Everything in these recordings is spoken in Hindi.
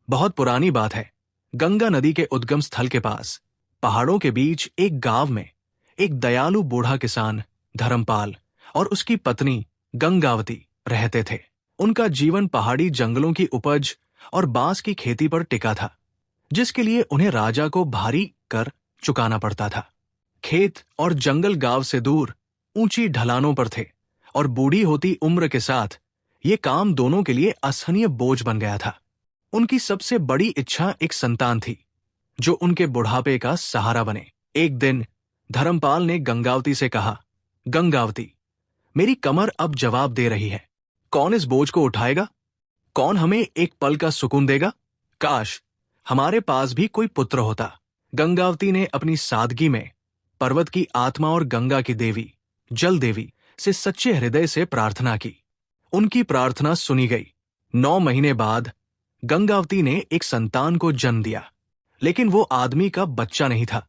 बहुत पुरानी बात है। गंगा नदी के उद्गम स्थल के पास पहाड़ों के बीच एक गांव में एक दयालु बूढ़ा किसान धर्मपाल और उसकी पत्नी गंगावती रहते थे। उनका जीवन पहाड़ी जंगलों की उपज और बांस की खेती पर टिका था, जिसके लिए उन्हें राजा को भारी कर चुकाना पड़ता था। खेत और जंगल गांव से दूर ऊंची ढलानों पर थे और बूढ़ी होती उम्र के साथ ये काम दोनों के लिए असहनीय बोझ बन गया था। उनकी सबसे बड़ी इच्छा एक संतान थी जो उनके बुढ़ापे का सहारा बने। एक दिन धर्मपाल ने गंगावती से कहा, गंगावती, मेरी कमर अब जवाब दे रही है। कौन इस बोझ को उठाएगा? कौन हमें एक पल का सुकून देगा? काश हमारे पास भी कोई पुत्र होता। गंगावती ने अपनी सादगी में पर्वत की आत्मा और गंगा की देवी जल देवी से सच्चे हृदय से प्रार्थना की। उनकी प्रार्थना सुनी गई। 9 महीने बाद गंगावती ने एक संतान को जन्म दिया, लेकिन वो आदमी का बच्चा नहीं था।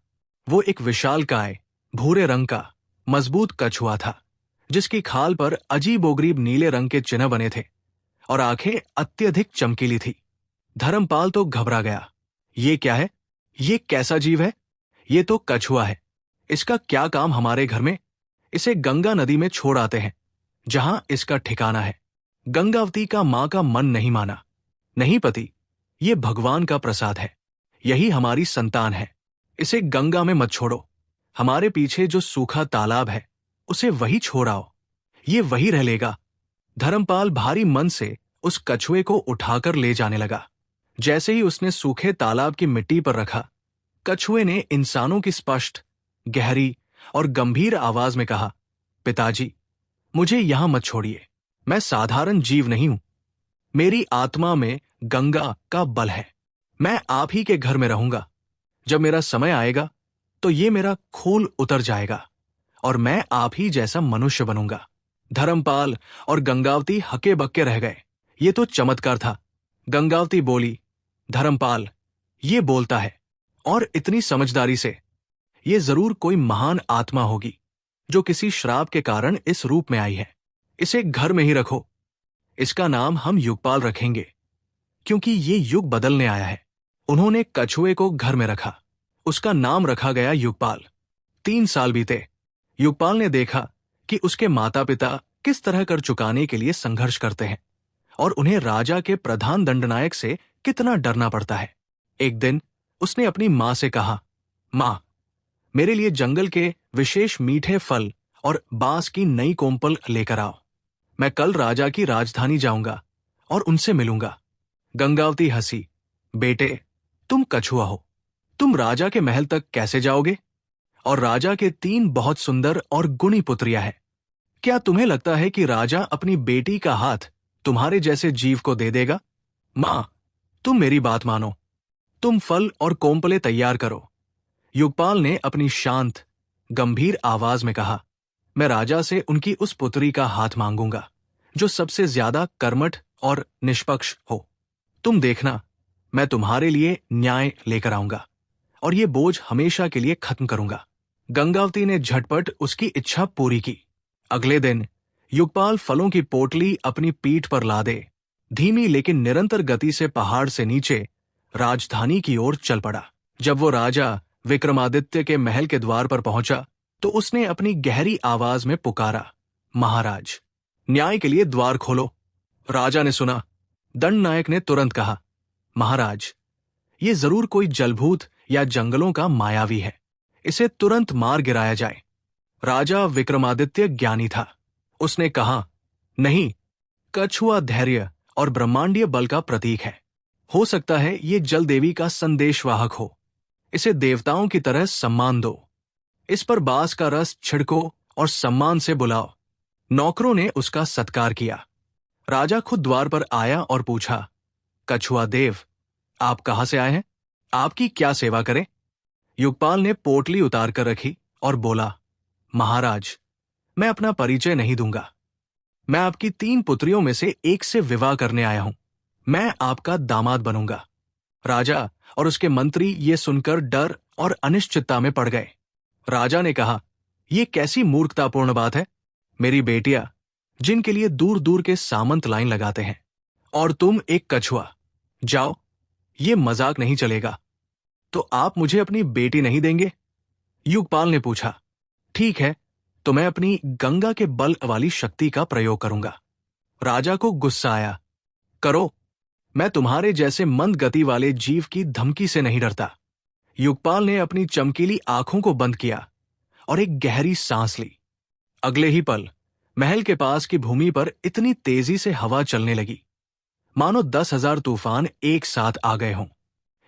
वो एक विशालकाय भूरे रंग का मजबूत कछुआ था, जिसकी खाल पर अजीबोगरीब नीले रंग के चिन्ह बने थे और आंखें अत्यधिक चमकीली थी। धर्मपाल तो घबरा गया। ये क्या है? ये कैसा जीव है? ये तो कछुआ है। इसका क्या काम हमारे घर में? इसे गंगा नदी में छोड़ आते हैं, जहां इसका ठिकाना है। गंगावती का मां का मन नहीं माना। नहीं पति, ये भगवान का प्रसाद है। यही हमारी संतान है। इसे गंगा में मत छोड़ो। हमारे पीछे जो सूखा तालाब है उसे वही छोड़ आओ। ये वही रह लेगा। धर्मपाल भारी मन से उस कछुए को उठाकर ले जाने लगा। जैसे ही उसने सूखे तालाब की मिट्टी पर रखा, कछुए ने इंसानों की स्पष्ट, गहरी और गंभीर आवाज में कहा, पिताजी, मुझे यहां मत छोड़िए। मैं साधारण जीव नहीं हूं। मेरी आत्मा में गंगा का बल है। मैं आप ही के घर में रहूंगा। जब मेरा समय आएगा तो ये मेरा खूल उतर जाएगा और मैं आप ही जैसा मनुष्य बनूंगा। धर्मपाल और गंगावती हके बक्के रह गए। ये तो चमत्कार था। गंगावती बोली, धर्मपाल, ये बोलता है और इतनी समझदारी से। ये जरूर कोई महान आत्मा होगी जो किसी श्राप के कारण इस रूप में आई है। इसे घर में ही रखो। इसका नाम हम युगपाल रखेंगे, क्योंकि ये युग बदलने आया है। उन्होंने कछुए को घर में रखा। उसका नाम रखा गया युगपाल। 3 साल बीते। युगपाल ने देखा कि उसके माता पिता किस तरह कर चुकाने के लिए संघर्ष करते हैं और उन्हें राजा के प्रधान दंडनायक से कितना डरना पड़ता है। एक दिन उसने अपनी मां से कहा, मां, मेरे लिए जंगल के विशेष मीठे फल और बांस की नई कोम्पल लेकर आओ। मैं कल राजा की राजधानी जाऊंगा और उनसे मिलूंगा। गंगावती हंसी, बेटे, तुम कछुआ हो। तुम राजा के महल तक कैसे जाओगे? और राजा के 3 बहुत सुंदर और गुणी पुत्रियां हैं। क्या तुम्हें लगता है कि राजा अपनी बेटी का हाथ तुम्हारे जैसे जीव को दे देगा? मां, तुम मेरी बात मानो। तुम फल और कोम्पले तैयार करो। युगपाल ने अपनी शांत, गंभीर आवाज में कहा, मैं राजा से उनकी उस पुत्री का हाथ मांगूंगा जो सबसे ज्यादा कर्मठ और निष्पक्ष हो। तुम देखना, मैं तुम्हारे लिए न्याय लेकर आऊंगा और ये बोझ हमेशा के लिए खत्म करूंगा। गंगावती ने झटपट उसकी इच्छा पूरी की। अगले दिन युगपाल फलों की पोटली अपनी पीठ पर लादे धीमी लेकिन निरंतर गति से पहाड़ से नीचे राजधानी की ओर चल पड़ा। जब वो राजा विक्रमादित्य के महल के द्वार पर पहुंचा तो उसने अपनी गहरी आवाज में पुकारा, महाराज, न्याय के लिए द्वार खोलो। राजा ने सुना। दंडनायक ने तुरंत कहा, महाराज, ये जरूर कोई जलभूत या जंगलों का मायावी है। इसे तुरंत मार गिराया जाए। राजा विक्रमादित्य ज्ञानी था। उसने कहा, नहीं, कछुआ धैर्य और ब्रह्मांडीय बल का प्रतीक है। हो सकता है ये जल देवी का संदेशवाहक हो। इसे देवताओं की तरह सम्मान दो। इस पर बांस का रस छिड़को और सम्मान से बुलाओ। नौकरों ने उसका सत्कार किया। राजा खुद द्वार पर आया और पूछा, कछुआ देव, आप कहां से आए हैं? आपकी क्या सेवा करें? युगपाल ने पोटली उतार कर रखी और बोला, महाराज, मैं अपना परिचय नहीं दूंगा। मैं आपकी 3 पुत्रियों में से एक से विवाह करने आया हूं। मैं आपका दामाद बनूंगा। राजा और उसके मंत्री ये सुनकर डर और अनिश्चितता में पड़ गए। राजा ने कहा, यह कैसी मूर्खतापूर्ण बात है। मेरी बेटियां, जिनके लिए दूर दूर के सामंत लाइन लगाते हैं, और तुम एक कछुआ। जाओ, ये मजाक नहीं चलेगा। तो आप मुझे अपनी बेटी नहीं देंगे? युगपाल ने पूछा। ठीक है, तो मैं अपनी गंगा के बल वाली शक्ति का प्रयोग करूंगा। राजा को गुस्सा आया। करो, मैं तुम्हारे जैसे मंद गति वाले जीव की धमकी से नहीं डरता। युगपाल ने अपनी चमकीली आंखों को बंद किया और एक गहरी सांस ली। अगले ही पल महल के पास की भूमि पर इतनी तेजी से हवा चलने लगी मानो 10,000 तूफान एक साथ आ गए हों।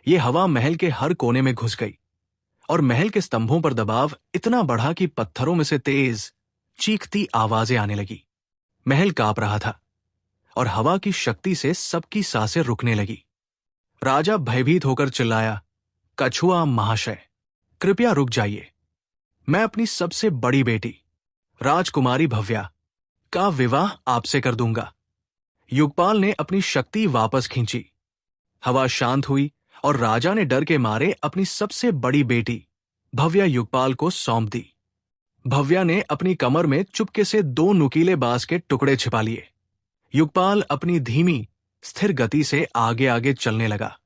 ये हवा महल के हर कोने में घुस गई और महल के स्तंभों पर दबाव इतना बढ़ा कि पत्थरों में से तेज चीखती आवाजें आने लगी। महल कांप रहा था और हवा की शक्ति से सबकी सांसें रुकने लगी। राजा भयभीत होकर चिल्लाया, कछुआ महाशय, कृपया रुक जाइए। मैं अपनी सबसे बड़ी बेटी राजकुमारी भव्या का विवाह आपसे कर दूंगा। युगपाल ने अपनी शक्ति वापस खींची। हवा शांत हुई और राजा ने डर के मारे अपनी सबसे बड़ी बेटी भव्या युगपाल को सौंप दी। भव्या ने अपनी कमर में चुपके से 2 नुकीले बांस के टुकड़े छिपा लिए। युगपाल अपनी धीमी स्थिर गति से आगे आगे चलने लगा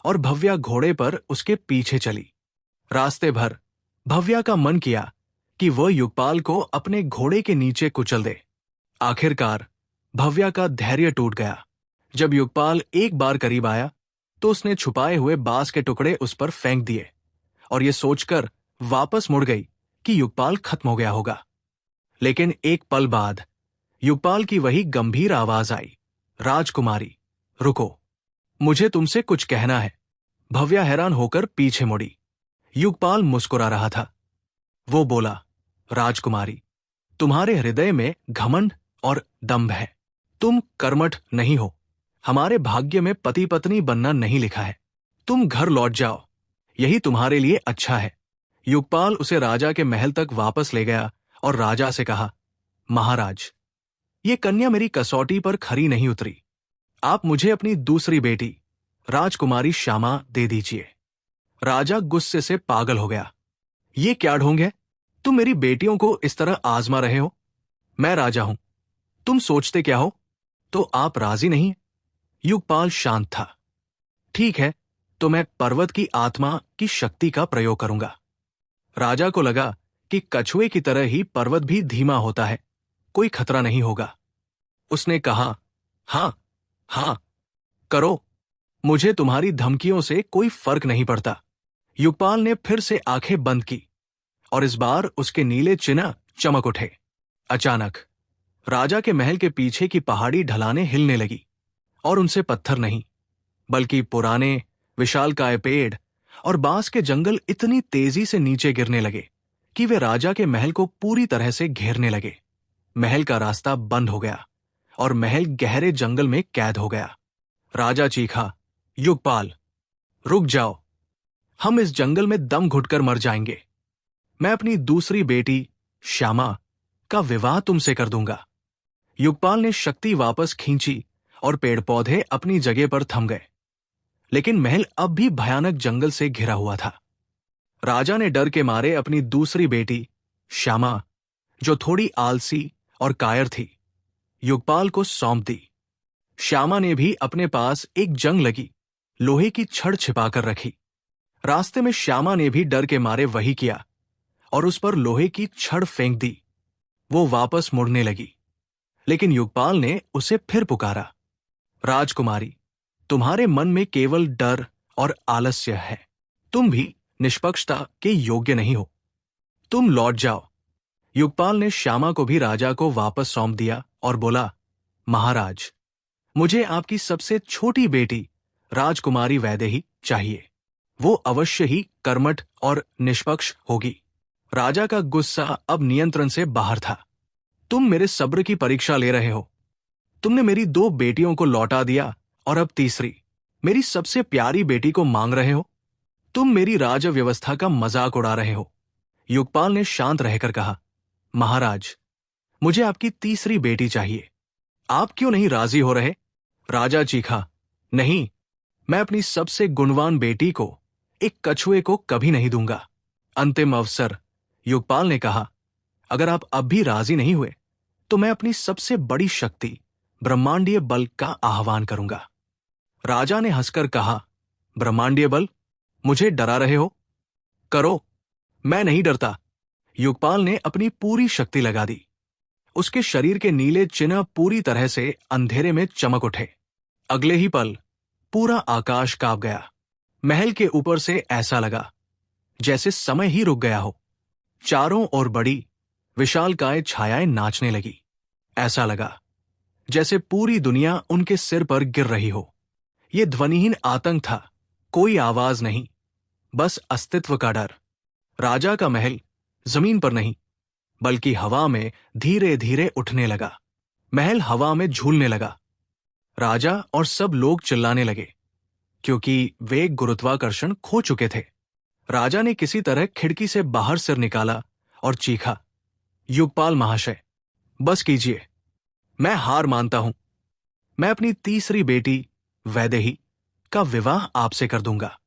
और भव्या घोड़े पर उसके पीछे चली। रास्ते भर भव्या का मन किया कि वह युगपाल को अपने घोड़े के नीचे कुचल दे। आखिरकार भव्या का धैर्य टूट गया। जब युगपाल एक बार करीब आया तो उसने छुपाए हुए बांस के टुकड़े उस पर फेंक दिए और ये सोचकर वापस मुड़ गई कि युगपाल खत्म हो गया होगा। लेकिन एक पल बाद युगपाल की वही गंभीर आवाज आई, राजकुमारी, रुको, मुझे तुमसे कुछ कहना है। भव्या हैरान होकर पीछे मुड़ी। युगपाल मुस्कुरा रहा था। वो बोला, राजकुमारी, तुम्हारे हृदय में घमंड और दंभ है। तुम कर्मठ नहीं हो। हमारे भाग्य में पति पत्नी बनना नहीं लिखा है। तुम घर लौट जाओ, यही तुम्हारे लिए अच्छा है। युगपाल उसे राजा के महल तक वापस ले गया और राजा से कहा, महाराज, ये कन्या मेरी कसौटी पर खरी नहीं उतरी। आप मुझे अपनी दूसरी बेटी राजकुमारी श्यामा दे दीजिए। राजा गुस्से से पागल हो गया। ये क्या ढोंग है? तुम मेरी बेटियों को इस तरह आजमा रहे हो। मैं राजा हूं, तुम सोचते क्या हो? तो आप राजी नहीं? युगपाल शांत था। ठीक है, तो मैं पर्वत की आत्मा की शक्ति का प्रयोग करूंगा। राजा को लगा कि कछुए की तरह ही पर्वत भी धीमा होता है, कोई खतरा नहीं होगा। उसने कहा, हां हां, करो, मुझे तुम्हारी धमकियों से कोई फर्क नहीं पड़ता। युगपाल ने फिर से आंखें बंद की और इस बार उसके नीले चिन्ह चमक उठे। अचानक राजा के महल के पीछे की पहाड़ी ढलानें हिलने लगी और उनसे पत्थर नहीं बल्कि पुराने विशालकाय पेड़ और बांस के जंगल इतनी तेजी से नीचे गिरने लगे कि वे राजा के महल को पूरी तरह से घेरने लगे। महल का रास्ता बंद हो गया और महल गहरे जंगल में कैद हो गया। राजा चीखा, युगपाल, रुक जाओ, हम इस जंगल में दम घुटकर मर जाएंगे। मैं अपनी दूसरी बेटी श्यामा का विवाह तुमसे कर दूंगा। युगपाल ने शक्ति वापस खींची और पेड़ पौधे अपनी जगह पर थम गए, लेकिन महल अब भी भयानक जंगल से घिरा हुआ था। राजा ने डर के मारे अपनी दूसरी बेटी श्यामा, जो थोड़ी आलसी और कायर थी, युगपाल को सौंप दी। श्यामा ने भी अपने पास एक जंग लगी लोहे की छड़ छिपाकर रखी। रास्ते में श्यामा ने भी डर के मारे वही किया और उस पर लोहे की छड़ फेंक दी। वो वापस मुड़ने लगी, लेकिन युगपाल ने उसे फिर पुकारा, राजकुमारी, तुम्हारे मन में केवल डर और आलस्य है। तुम भी निष्पक्षता के योग्य नहीं हो। तुम लौट जाओ। युगपाल ने श्यामा को भी राजा को वापस सौंप दिया और बोला, महाराज, मुझे आपकी सबसे छोटी बेटी राजकुमारी वैदेही चाहिए। वो अवश्य ही कर्मठ और निष्पक्ष होगी। राजा का गुस्सा अब नियंत्रण से बाहर था। तुम मेरे सब्र की परीक्षा ले रहे हो। तुमने मेरी 2 बेटियों को लौटा दिया और अब तीसरी, मेरी सबसे प्यारी बेटी को मांग रहे हो। तुम मेरी राज व्यवस्था का मजाक उड़ा रहे हो। युगपाल ने शांत रहकर कहा, महाराज, मुझे आपकी तीसरी बेटी चाहिए। आप क्यों नहीं राजी हो रहे? राजा चीखा, नहीं, मैं अपनी सबसे गुणवान बेटी को एक कछुए को कभी नहीं दूंगा। अंतिम अवसर, युगपाल ने कहा, अगर आप अब भी राजी नहीं हुए तो मैं अपनी सबसे बड़ी शक्ति ब्रह्मांडीय बल का आह्वान करूंगा। राजा ने हंसकर कहा, ब्रह्मांडीय बल, मुझे डरा रहे हो? करो। मैं नहीं डरता। युगपाल ने अपनी पूरी शक्ति लगा दी। उसके शरीर के नीले चिन्ह पूरी तरह से अंधेरे में चमक उठे। अगले ही पल पूरा आकाश कांप गया। महल के ऊपर से ऐसा लगा जैसे समय ही रुक गया हो। चारों ओर बड़ी विशालकाय छायाएं नाचने लगी। ऐसा लगा जैसे पूरी दुनिया उनके सिर पर गिर रही हो। ये ध्वनिहीन आतंक था, कोई आवाज नहीं, बस अस्तित्व का डर। राजा का महल जमीन पर नहीं, बल्कि हवा में धीरे धीरे उठने लगा। महल हवा में झूलने लगा। राजा और सब लोग चिल्लाने लगे, क्योंकि वे गुरुत्वाकर्षण खो चुके थे। राजा ने किसी तरह खिड़की से बाहर सिर निकाला और चीखा, युगपाल महाशय, बस कीजिए, मैं हार मानता हूं। मैं अपनी तीसरी बेटी वैदेही का विवाह आपसे कर दूंगा।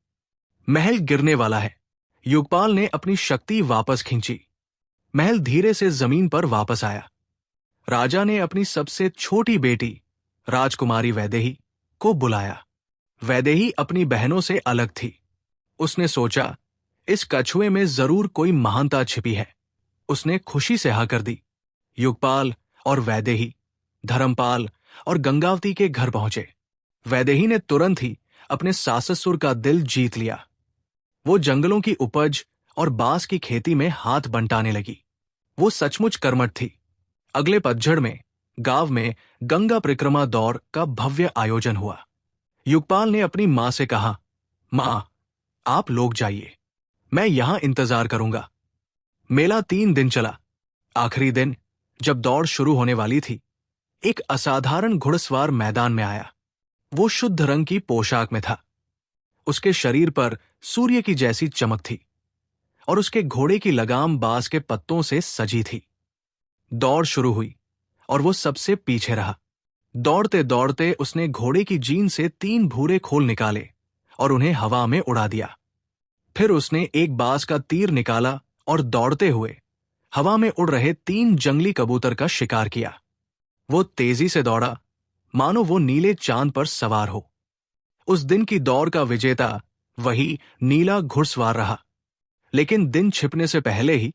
महल गिरने वाला है। युगपाल ने अपनी शक्ति वापस खींची। महल धीरे से जमीन पर वापस आया। राजा ने अपनी सबसे छोटी बेटी राजकुमारी वैदेही को बुलाया। वैदेही अपनी बहनों से अलग थी। उसने सोचा, इस कछुए में जरूर कोई महानता छिपी है। उसने खुशी से हाँ कर दी। युगपाल और वैदेही धर्मपाल और गंगावती के घर पहुंचे। वैदेही ने तुरंत ही अपने साससुर का दिल जीत लिया। वो जंगलों की उपज और बांस की खेती में हाथ बंटाने लगी। वो सचमुच कर्मठ थी। अगले पतझड़ में गांव में गंगा परिक्रमा दौड़ का भव्य आयोजन हुआ। युगपाल ने अपनी मां से कहा, मां, आप लोग जाइए, मैं यहां इंतजार करूंगा। मेला 3 दिन चला। आखिरी दिन जब दौड़ शुरू होने वाली थी, एक असाधारण घुड़सवार मैदान में आया। वो शुद्ध रंग की पोशाक में था। उसके शरीर पर सूर्य की जैसी चमक थी और उसके घोड़े की लगाम बांस के पत्तों से सजी थी। दौड़ शुरू हुई और वो सबसे पीछे रहा। दौड़ते दौड़ते उसने घोड़े की जीन से 3 भूरे खोल निकाले और उन्हें हवा में उड़ा दिया। फिर उसने एक बांस का तीर निकाला और दौड़ते हुए हवा में उड़ रहे 3 जंगली कबूतर का शिकार किया। वो तेजी से दौड़ा, मानो वो नीले चांद पर सवार हो। उस दिन की दौड़ का विजेता वही नीला घुड़सवार रहा। लेकिन दिन छिपने से पहले ही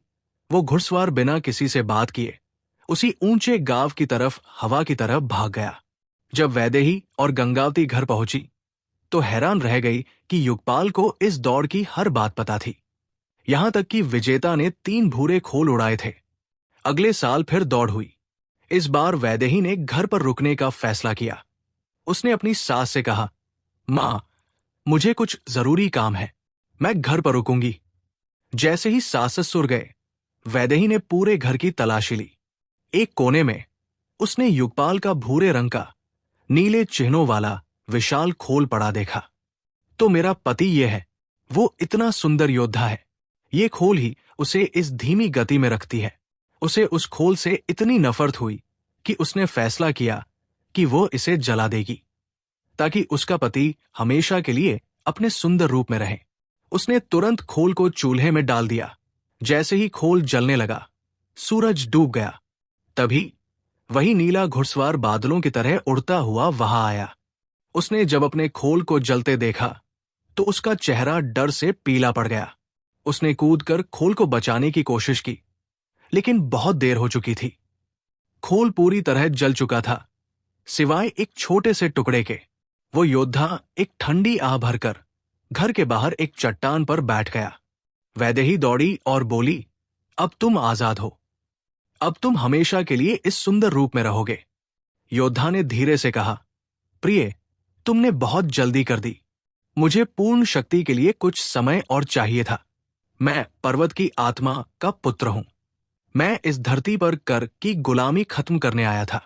वो घुड़सवार बिना किसी से बात किए उसी ऊंचे गांव की तरफ हवा की तरफ भाग गया। जब वैदेही और गंगावती घर पहुंची तो हैरान रह गई कि युगपाल को इस दौड़ की हर बात पता थी। यहां तक कि विजेता ने 3 भूरे खोल उड़ाए थे। अगले साल फिर दौड़ हुई। इस बार वैदेही ने घर पर रुकने का फैसला किया। उसने अपनी सास से कहा, मां, मुझे कुछ जरूरी काम है, मैं घर पर रुकूंगी। जैसे ही सास ससुर गए, वैदेही ने पूरे घर की तलाशी ली। एक कोने में उसने युगपाल का भूरे रंग का नीले चिन्हों वाला विशाल खोल पड़ा देखा। तो मेरा पति ये है, वो इतना सुंदर योद्धा है। ये खोल ही उसे इस धीमी गति में रखती है। उसे उस खोल से इतनी नफरत हुई कि उसने फैसला किया कि वो इसे जला देगी, ताकि उसका पति हमेशा के लिए अपने सुंदर रूप में रहे। उसने तुरंत खोल को चूल्हे में डाल दिया। जैसे ही खोल जलने लगा, सूरज डूब गया। तभी वही नीला घुड़सवार बादलों की तरह उड़ता हुआ वहां आया। उसने जब अपने खोल को जलते देखा तो उसका चेहरा डर से पीला पड़ गया। उसने कूदकर खोल को बचाने की कोशिश की, लेकिन बहुत देर हो चुकी थी। खोल पूरी तरह जल चुका था, सिवाय एक छोटे से टुकड़े के। वो योद्धा एक ठंडी आह भरकर घर के बाहर एक चट्टान पर बैठ गया। वैदेही दौड़ी और बोली, अब तुम आजाद हो। अब तुम हमेशा के लिए इस सुंदर रूप में रहोगे। योद्धा ने धीरे से कहा, प्रिय, तुमने बहुत जल्दी कर दी। मुझे पूर्ण शक्ति के लिए कुछ समय और चाहिए था। मैं पर्वत की आत्मा का पुत्र हूं। मैं इस धरती पर कर की गुलामी खत्म करने आया था।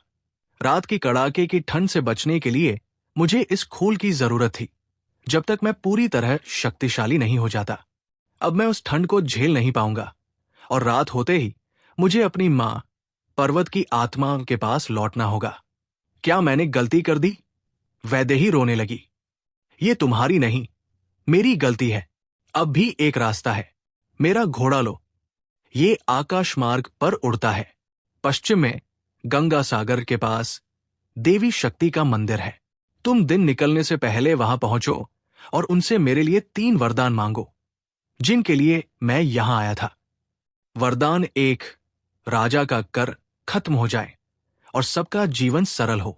रात की कड़ाके की ठंड से बचने के लिए मुझे इस खोल की जरूरत थी, जब तक मैं पूरी तरह शक्तिशाली नहीं हो जाता। अब मैं उस ठंड को झेल नहीं पाऊंगा और रात होते ही मुझे अपनी मां पर्वत की आत्मा के पास लौटना होगा। क्या मैंने गलती कर दी? वैदेही रोने लगी। ये तुम्हारी नहीं, मेरी गलती है। अब भी एक रास्ता है, मेरा घोड़ा लो। ये आकाश मार्ग पर उड़ता है। पश्चिम में गंगा सागर के पास देवी शक्ति का मंदिर है। तुम दिन निकलने से पहले वहां पहुंचो और उनसे मेरे लिए 3 वरदान मांगो, जिनके लिए मैं यहां आया था। वरदान 1, राजा का कर खत्म हो जाए और सबका जीवन सरल हो।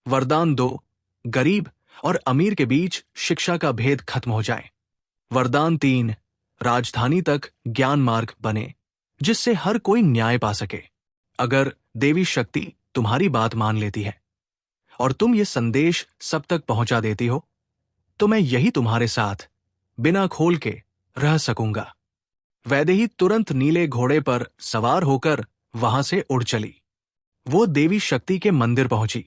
वरदान 2, गरीब और अमीर के बीच शिक्षा का भेद खत्म हो जाए। वरदान 3, राजधानी तक ज्ञान मार्ग बने, जिससे हर कोई न्याय पा सके। अगर देवी शक्ति तुम्हारी बात मान लेती है और तुम ये संदेश सब तक पहुंचा देती हो, तो मैं यही तुम्हारे साथ बिना खोल के रह सकूंगा। वैदेही तुरंत नीले घोड़े पर सवार होकर वहां से उड़ चली। वो देवी शक्ति के मंदिर पहुंची।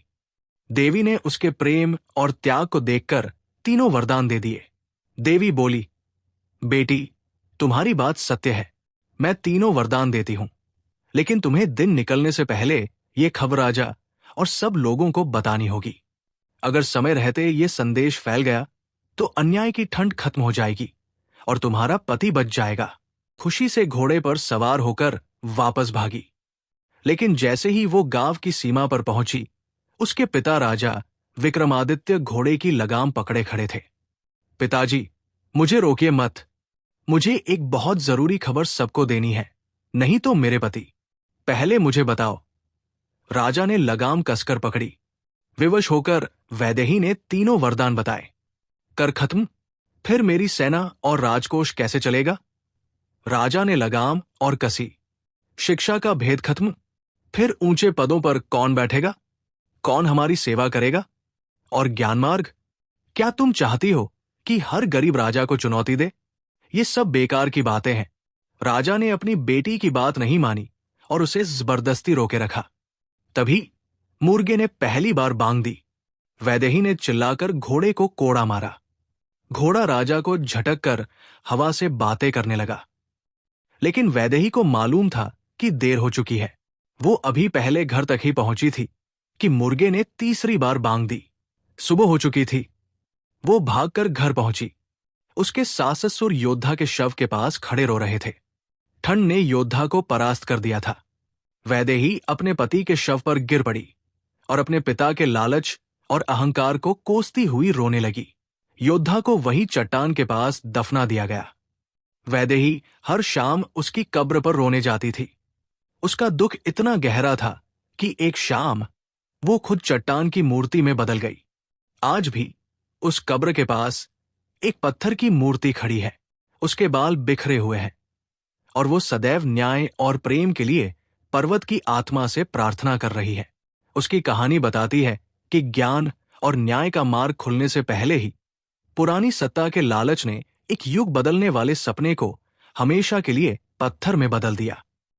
देवी ने उसके प्रेम और त्याग को देखकर तीनों वरदान दे दिए। देवी बोली, बेटी, तुम्हारी बात सत्य है, मैं तीनों वरदान देती हूं, लेकिन तुम्हें दिन निकलने से पहले ये खबर राजा और सब लोगों को बतानी होगी। अगर समय रहते ये संदेश फैल गया तो अन्याय की ठंड खत्म हो जाएगी और तुम्हारा पति बच जाएगा। खुशी से घोड़े पर सवार होकर वापस भागी, लेकिन जैसे ही वो गांव की सीमा पर पहुंची, उसके पिता राजा विक्रमादित्य घोड़े की लगाम पकड़े खड़े थे। पिताजी, मुझे रोकिए मत, मुझे एक बहुत जरूरी खबर सबको देनी है, नहीं तो मेरे पति। पहले मुझे बताओ। राजा ने लगाम कसकर पकड़ी। विवश होकर वैदेही ने तीनों वरदान बताए। कर खत्म, फिर मेरी सेना और राजकोष कैसे चलेगा? राजा ने लगाम और कसी। शिक्षा का भेद खत्म, फिर ऊंचे पदों पर कौन बैठेगा? कौन हमारी सेवा करेगा? और ज्ञान मार्ग, क्या तुम चाहती हो कि हर गरीब राजा को चुनौती दे? ये सब बेकार की बातें हैं। राजा ने अपनी बेटी की बात नहीं मानी और उसे जबरदस्ती रोके रखा। तभी मुर्गे ने पहली बार बांग दी। वैदेही ने चिल्लाकर घोड़े को कोड़ा मारा। घोड़ा राजा को झटक कर हवा से बातें करने लगा, लेकिन वैदेही को मालूम था कि देर हो चुकी है। वो अभी पहले घर तक ही पहुंची थी कि मुर्गे ने तीसरी बार बांग दी। सुबह हो चुकी थी। वो भागकर घर पहुंची। उसके सास ससुर योद्धा के शव के पास खड़े रो रहे थे। ठंड ने योद्धा को परास्त कर दिया था। वैदेही अपने पति के शव पर गिर पड़ी और अपने पिता के लालच और अहंकार को कोसती हुई रोने लगी। योद्धा को वहीं चट्टान के पास दफना दिया गया। वैदेही हर शाम उसकी कब्र पर रोने जाती थी। उसका दुख इतना गहरा था कि एक शाम वो खुद चट्टान की मूर्ति में बदल गई। आज भी उस कब्र के पास एक पत्थर की मूर्ति खड़ी है। उसके बाल बिखरे हुए हैं और वो सदैव न्याय और प्रेम के लिए पर्वत की आत्मा से प्रार्थना कर रही है। उसकी कहानी बताती है कि ज्ञान और न्याय का मार्ग खुलने से पहले ही पुरानी सत्ता के लालच ने एक युग बदलने वाले सपने को हमेशा के लिए पत्थर में बदल दिया।